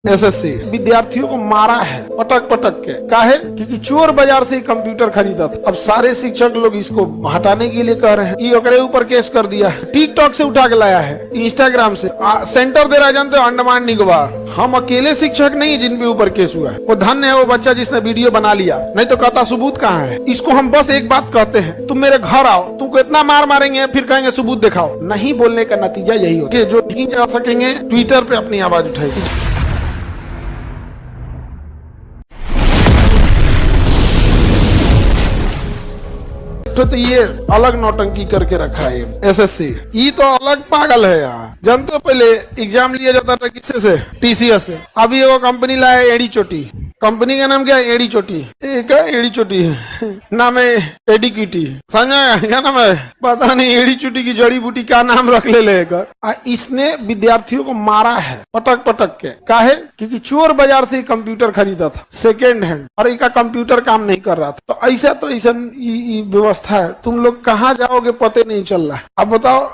SSC विद्यार्थियों को मारा है पटक पटक के। काहे? क्योंकि चोर बाजार से कंप्यूटर खरीदा था। अब सारे शिक्षक लोग इसको हटाने के लिए कह रहे हैं। ये ओकरे ऊपर केस कर दिया है, टिकटॉक से उठा के लाया है, इंस्टाग्राम से सेंटर दे रहा है, जानते हो, अंडमान निकोबार। हम अकेले शिक्षक नहीं जिन पे ऊपर केस हुआ है। वो धन्य है वो बच्चा जिसने वीडियो बना लिया, नहीं तो कहता सबूत कहाँ है। इसको हम बस एक बात कहते हैं, तुम मेरे घर आओ, तुमको इतना मार मारेंगे, फिर कहेंगे सबूत दिखाओ। नहीं बोलने का नतीजा यही हो कि जो नहीं जा सकेंगे ट्विटर पे अपनी आवाज उठाएगी। तो ये अलग नौटंकी करके रखा है एसएससी। ये तो अलग पागल है यहाँ। जानते हो पहले एग्जाम लिया जाता था किससे से? टीसीएस से। अभी वो कंपनी लाया एडी चोटी। कंपनी का नाम क्या है? एडी चोटी। क्या एडी चोटी है? नाम है एडिक्यूटी। समझा क्या नाम है? पता नहीं, एडी चोटी की जड़ी बूटी क्या नाम रख ले लेकर। इसने विद्यार्थियों को मारा है पटक पटक के। काहे? क्योंकि चोर बाजार से कंप्यूटर खरीदा था सेकेंड हैंड, और इनका कंप्यूटर काम नहीं कर रहा था। तो ऐसा व्यवस्था है, तुम लोग कहाँ जाओगे पता नहीं चल रहा है। अब बताओ,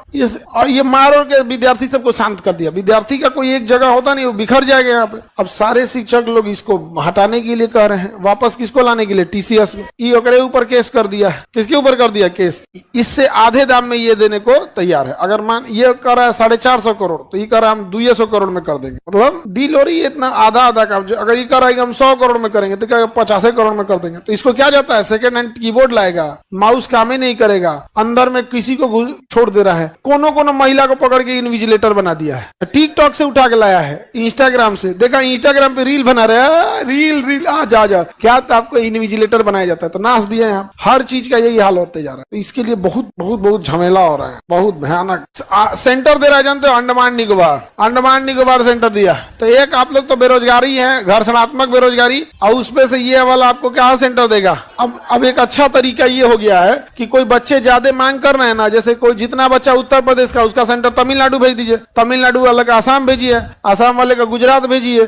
ये मारो के विद्यार्थी सबको शांत कर दिया। विद्यार्थी का कोई एक जगह होता नहीं, वो बिखर जाएगा यहाँ पे। अब सारे शिक्षक लोग इसको हटाने के लिए कह रहे हैं, वापस किसको लाने के लिए? टीसीएस में। ये ओकरे ऊपर केस कर दिया है। किसके ऊपर कर दिया केस? इससे आधे दाम में ये देने को तैयार है। अगर मान ये कर रहा है 450 करोड़, तो ये कर रहा है हम 200 करोड़ में कर देंगे। मतलब डील हो रही है इतना आधा आधा का। अगर ये कर रहा है हम 100 करोड़ में करेंगे, तो क्या 50 करोड़ में कर देंगे। तो इसको क्या जाता है? सेकेंड हैंड कीबोर्ड लाएगा, माउस काम ही नहीं करेगा, अंदर में किसी को छोड़ दे रहा है। कोनो महिला को पकड़ के इन्विजिलेटर बना दिया है। टिकटॉक से उठा के लाया है, इंस्टाग्राम से। देखा इंस्टाग्राम पे रील बना रहे हैं, रील जा क्या तो आपको इन्विजिलेटर बनाया जाता है, तो नाच दिया यहाँ। हर चीज का यही हाल होते जा रहा है। तो इसके लिए बहुत बहुत बहुत झमेला हो रहा है, बहुत भयानक। सेंटर दे रहा है, जानते हो, अंडमान निकोबार। अंडमान निकोबार सेंटर दिया। तो एक आप लोग तो बेरोजगारी है, घर्षणात्मक बेरोजगारी, और उसपे से ये वाला आपको क्या सेंटर देगा। अब एक अच्छा तरीका ये हो गया है कि कोई बच्चे ज्यादा मांग कर रहे हैं ना, जैसे कोई जितना बच्चा उत्तर प्रदेश का, उसका सेंटर तमिलनाडु भेज दीजिए, तमिलनाडु वाले का आसाम भेजिए, आसाम वाले का गुजरात भेजिए।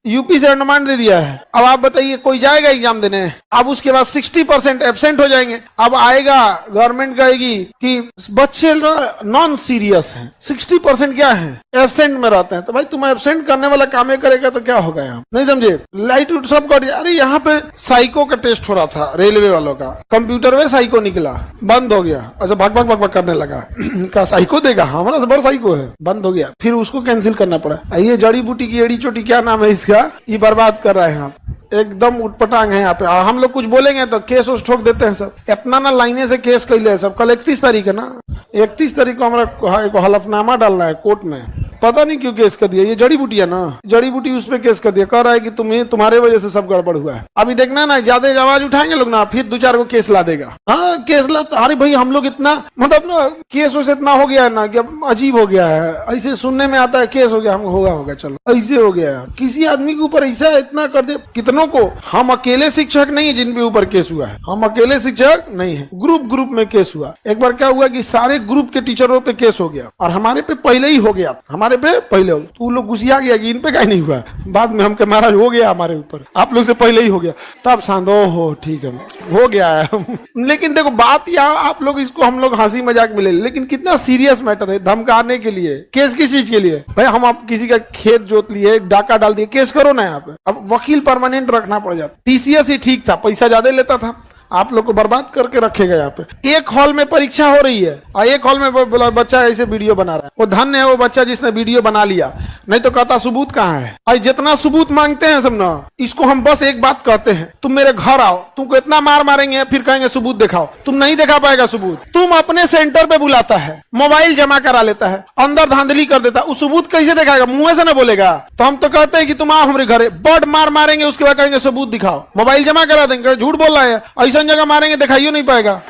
यूपी से अंडमान दे दिया है। अब आप बताइए कोई जाएगा एग्जाम देने? अब उसके बाद 60% एब्सेंट हो जाएंगे। अब आएगा गवर्नमेंट कहेगी कि बच्चे नॉन सीरियस हैं, 60% क्या है? एब्सेंट में रहते हैं। तो भाई तुम एब्सेंट करने वाला काम करेगा तो क्या होगा? यहाँ नहीं समझे? लाइट उट सब कर दिया। अरे यहाँ पे साइको का टेस्ट हो रहा था रेलवे वालों का, कंप्यूटर में साइको निकला, बंद हो गया। अच्छा भग भग भग भग करने लगा। क्या साइको देगा? हमारा से बड़ा साइको है। बंद हो गया, फिर उसको कैंसिल करना पड़ा। ये जड़ी बूटी की एड़ी चोटी, क्या नाम है इसका, ये बर्बाद कर रहा है। यहाँ एकदम उटपटांग है यहाँ पे। हम लोग कुछ बोलेंगे तो केस उस ठोक देते हैं सब। इतना ना लाइने से केस कैले सब। कल 31 तारीख है ना, 31 तारीख को हमारा हलफनामा डालना है कोर्ट में। पता नहीं क्यों केस कर दिया। ये जड़ी बूटी है ना, जड़ी बूटी उस पर केस कर दिया। कह रहा है कि तुम्हारे वजह से सब गड़बड़ हुआ है। अभी देखना ना, ज्यादा आवाज उठाएंगे लोग ना, फिर 2-4 को केस ला देगा। हाँ केस ला। अरे भाई हम लोग इतना मतलब ना केस वैसे इतना हो गया है ना कि अब अजीब हो गया है। ऐसे सुनने में आता है केस हो गया, हम होगा चलो ऐसे हो गया। किसी आदमी के ऊपर ऐसा इतना कर दे कितनों को। हम अकेले शिक्षक नहीं जिन पे ऊपर केस हुआ है, हम अकेले शिक्षक नहीं है, ग्रुप में केस हुआ। एक बार क्या हुआ कि सारे ग्रुप के टीचरों पे केस हो गया, और हमारे पे पहले ही हो गया। हमारे पे पहले हो गया, तो लोग गुस्सा गया कि इन पे कहीं नहीं हुआ। बाद में हमके महाराज हो गया हमारे ऊपर, आप लोग से पहले ही हो गया। तब शांत हो, ठीक है हो गया है। लेकिन देखो बात यहाँ, आप लोग इसको हम लोग हंसी मजाक में ले, लेकिन कितना सीरियस मैटर है। धमकाने के लिए केस किस चीज के लिए? भाई हम आप किसी का खेत जोत लिए, डाका डाल दिए, केस करो ना यहाँ पे। अब वकील परमानेंट रखना पड़ जाता। टीसीएस ही ठीक था, पैसा ज्यादा लेता था, आप लोग को बर्बाद करके रखेगा। यहाँ पे एक हॉल में परीक्षा हो रही है, और एक हॉल में बच्चा ऐसे वीडियो बना रहा है। वो धन्य है वो बच्चा जिसने वीडियो बना लिया, नहीं तो कहता सबूत कहाँ है। और जितना सबूत मांगते हैं सब ना, इसको हम बस एक बात कहते हैं, तुम मेरे घर आओ, तुमको इतना मार मारेंगे, फिर कहेंगे सबूत दिखाओ। तुम नहीं दिखा पाएगा सबूत। तुम अपने सेंटर पे बुलाता है, मोबाइल जमा करा लेता है, अंदर धांधली कर देता है, उस सबूत कैसे दिखाएगा? मुंह से ना बोलेगा। तो हम तो कहते हैं कि तुम आओ हमारे घर, बड़ मार मारेंगे, उसके बाद कहेंगे सबूत दिखाओ, मोबाइल जमा करा देंगे। झूठ बोल रहा है, ऐसा जगह मारेंगे दिखाइयो नहीं पाएगा।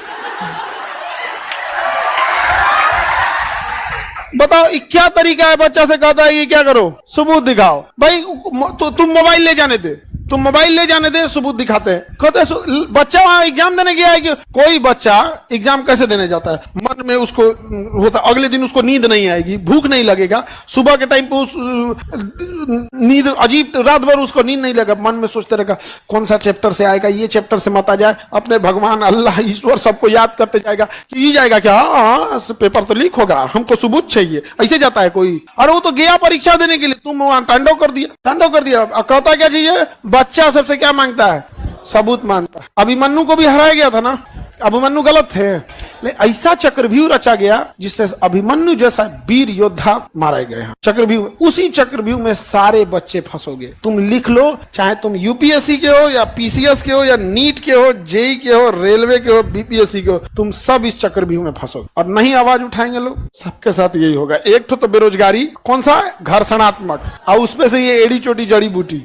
बताओ क्या तरीका है? बच्चा से कहता है कि क्या करो, सबूत दिखाओ। भाई तो तुम मोबाइल ले जाने दे, तुम मोबाइल ले जाने दे, सबूत दिखाते हैं, कहते हैं बच्चा वहां एग्जाम देने गया है कि कोई बच्चा एग्जाम कैसे देने जाता है, मन में उसको होता अगले दिन उसको नींद नहीं आएगी, भूख नहीं लगेगा, सुबह के टाइम पे उस नींद अजीब, रात भर उसको नींद नहीं लगेगा, मन में सोचते रहेगा कौन सा चैप्टर से आएगा, ये चैप्टर से मत आ जाए, अपने भगवान अल्लाह ईश्वर सबको याद करते जाएगा कि ये जाएगा क्या, हाँ पेपर तो लीक होगा, हमको सबूत चाहिए, ऐसे जाता है कोई। अरे वो तो गया परीक्षा देने के लिए, तुम वहां तांडव कर दिया। अब कहता क्या चाहिए, बच्चा सबसे क्या मांगता है, सबूत मांगता है। अभिमन्यु को भी हराया गया था ना, अभिमन्यु गलत थे, लेकिन ऐसा चक्रव्यूह रचा गया जिससे अभिमन्यु जैसा वीर योद्धा मारे गए हैं चक्रव्यूह। उसी चक्रव्यूह में सारे बच्चे फंसोगे। तुम लिख लो, चाहे तुम यूपीएससी के हो या पीसीएस के हो या नीट के हो, जेई के हो, रेलवे के हो, बीपीएससी के हो, तुम सब इस चक्रव्यूह में फंसोगे और नहीं आवाज उठाएंगे लोग। सबके साथ यही होगा। एक तो बेरोजगारी, कौन सा है, घर्षणात्मक, और उसमें से ये एडी चोटी जड़ी बूटी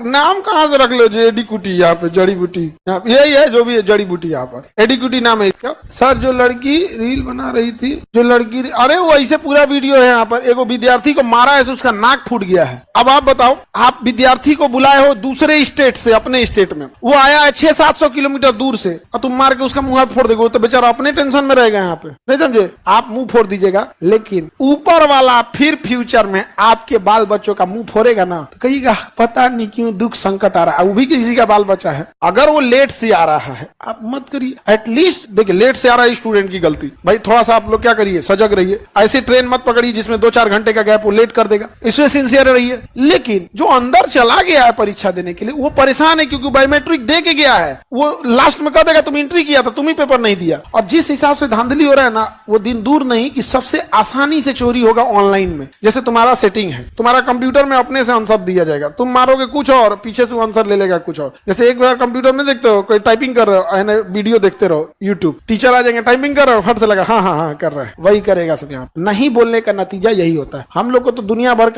नाम कहां से रख लो, जो एडी कुटी, यहाँ पे जड़ी बूटी, यही है जो भी है जड़ी बूटी, यहाँ पर एडी कुटी नाम है इसका। सर जो लड़की रील बना रही थी, जो लड़की, अरे वो ऐसे पूरा वीडियो है, यहाँ पर एक विद्यार्थी को मारा है, उसका नाक फूट गया है। अब आप बताओ, आप विद्यार्थी को बुलाए हो दूसरे स्टेट से, अपने स्टेट में वो आया है 600-700 किलोमीटर दूर से, और तुम मार के उसका मुंह हाथ फोड़ दोगे, तो बेचारा अपने टेंशन में रहेगा। यहाँ पे नहीं समझे, आप मुंह फोड़ दीजिएगा, लेकिन ऊपर वाला फिर फ्यूचर में आपके बाल बच्चों का मुंह फोड़ेगा ना, तो कहिएगा पता नहीं क्यों दुख संकट आ रहा है। वो भी किसी का बाल बच्चा है, अगर वो लेट से आ रहा है आप मत करिए। एटलीस्ट देखिए, लेट से आ रहा है स्टूडेंट की गलती, भाई थोड़ा सा आप लोग क्या करिए, सजग रहिए। ऐसी ट्रेन मत पकड़िए जिसमें 2-4 घंटे का गैप, वो लेट कर देगा, इसमें सिंसियर रहिए। लेकिन जो अंदर चला गया है परीक्षा देने के लिए, वो परेशान है क्योंकि बायोमेट्रिक दे के गया है, वो लास्ट में कह देगा तुम एंट्री किया था, तुम ही पेपर नहीं दिया। और जिस हिसाब से धांधली हो रहा है ना, वो दिन दूर नहीं कि सबसे आसानी से चोरी होगा ऑनलाइन में। जैसे तुम्हारा सेटिंग है, तुम्हारा कंप्यूटर में अपने से आंसर दिया जाएगा, तुम मारोगे कुछ और, पीछे से आंसर ले लेगा कुछ और। जैसे एक बार कंप्यूटर में देखते हो, कोई टाइपिंग कर रहे हो, वीडियो देखते रहो यूट्यूब, टीचर आ जाएंगे, टाइपिंग कर रहे हो, फट से लगा हाँ हाँ हाँ कर रहा है, वही करेगा सब। यहाँ नहीं बोलने का नतीजा यही होता है। हम लोग को तो दुनिया भर का